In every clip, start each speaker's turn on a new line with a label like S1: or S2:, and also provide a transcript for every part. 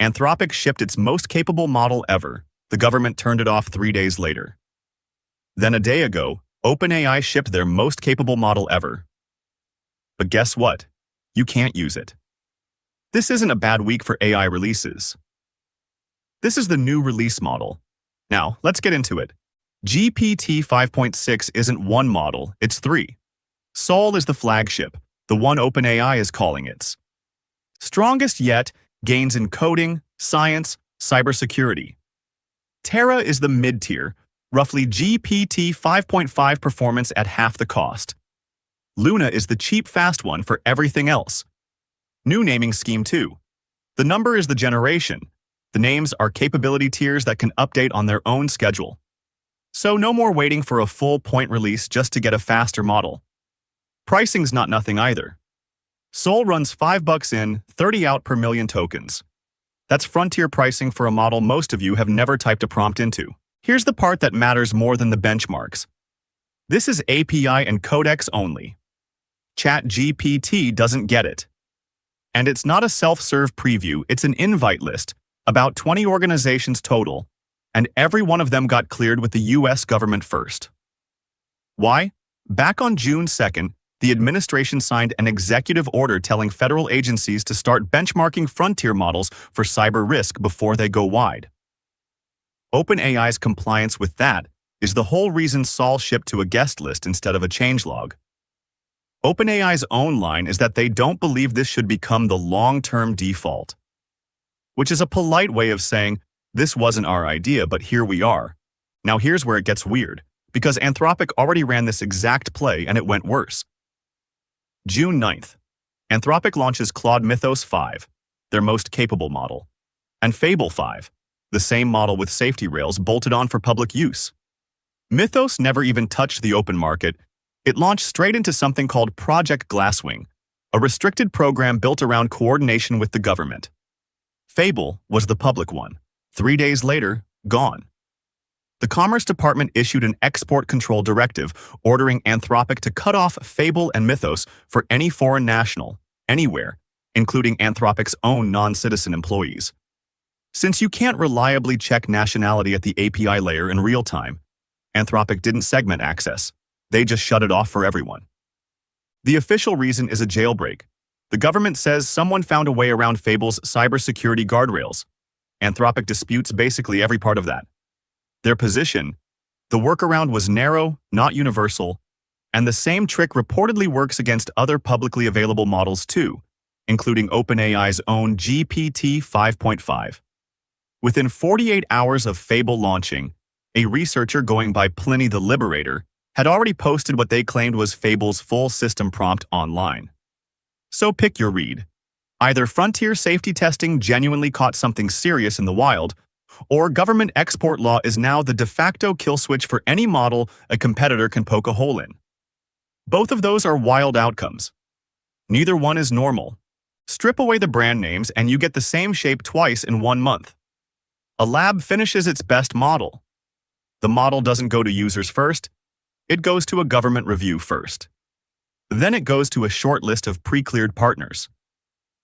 S1: Anthropic shipped its most capable model ever. The government turned it off 3 days later. Then a day ago, OpenAI shipped their most capable model ever. But guess what? You can't use it. This isn't a bad week for AI releases. This is the new release model. Now, let's get into it. GPT-5.6 isn't one model, it's 3. Sol is the flagship, the one OpenAI is calling its strongest yet, gains in coding, science, cybersecurity. Terra is the mid-tier, roughly GPT 5.5 performance at half the cost. Luna is the cheap fast one for everything else. New naming scheme too. The number is the generation. The names are capability tiers that can update on their own schedule. So no more waiting for a full point release just to get a faster model. Pricing's not nothing either. Sol runs $5 in, 30 out per million tokens. That's frontier pricing for a model most of you have never typed a prompt into. Here's the part that matters more than the benchmarks. This is API and Codex only. Chat-GPT doesn't get it. And it's not a self-serve preview, it's an invite list, about 20 organizations total, and every one of them got cleared with the US government first. Why? Back on June 2nd, the administration signed an executive order telling federal agencies to start benchmarking frontier models for cyber risk before they go wide. OpenAI's compliance with that is the whole reason Sol shipped to a guest list instead of a changelog. OpenAI's own line is that they don't believe this should become the long-term default, which is a polite way of saying, this wasn't our idea, but here we are. Now here's where it gets weird, because Anthropic already ran this exact play and it went worse. June 9th, Anthropic launches Claude Mythos 5, their most capable model, and Fable 5, the same model with safety rails bolted on for public use. Mythos never even touched the open market. It launched straight into something called Project Glasswing, a restricted program built around coordination with the government. Fable was the public one. 3 days later, gone. The Commerce Department issued an export control directive ordering Anthropic to cut off Fable and Mythos for any foreign national, anywhere, including Anthropic's own non-citizen employees. Since you can't reliably check nationality at the API layer in real time, Anthropic didn't segment access. They just shut it off for everyone. The official reason is a jailbreak. The government says someone found a way around Fable's cybersecurity guardrails. Anthropic disputes basically every part of that. Their position: the workaround was narrow, not universal, and the same trick reportedly works against other publicly available models too, including OpenAI's own GPT 5.5. Within 48 hours of Fable launching, a researcher going by Pliny the Liberator had already posted what they claimed was Fable's full system prompt online. So pick your read. Either frontier safety testing genuinely caught something serious in the wild, or government export law is now the de facto kill switch for any model a competitor can poke a hole in. Both of those are wild outcomes. Neither one is normal. Strip away the brand names and you get the same shape twice in 1 month. A lab finishes its best model. The model doesn't go to users first, it goes to a government review first. Then it goes to a short list of pre-cleared partners.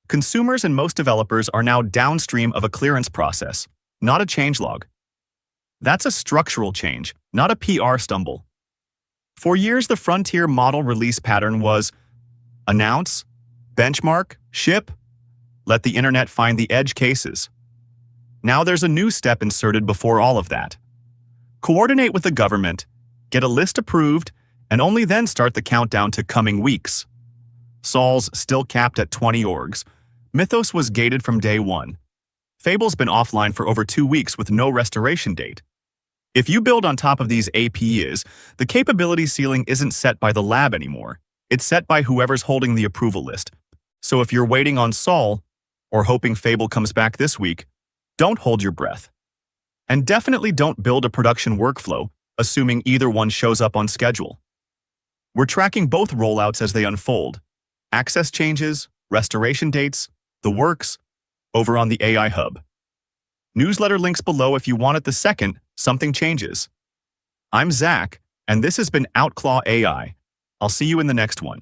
S1: Consumers and most developers are now downstream of a clearance process, not a changelog. That's a structural change, not a PR stumble. For years, the frontier model release pattern was announce, benchmark, ship, let the internet find the edge cases. Now there's a new step inserted before all of that. Coordinate with the government, get a list approved, and only then start the countdown to coming weeks. Sol's still capped at 20 orgs. Mythos was gated from day one. Fable's been offline for over 2 weeks with no restoration date. If you build on top of these APIs, the capability ceiling isn't set by the lab anymore. It's set by whoever's holding the approval list. So if you're waiting on Sol, or hoping Fable comes back this week, don't hold your breath. And definitely don't build a production workflow, assuming either one shows up on schedule. We're tracking both rollouts as they unfold. Access changes, restoration dates, the works, over on the AI Hub. Newsletter links below if you want it the second something changes. I'm Zach, and this has been Outclaw AI. I'll see you in the next one.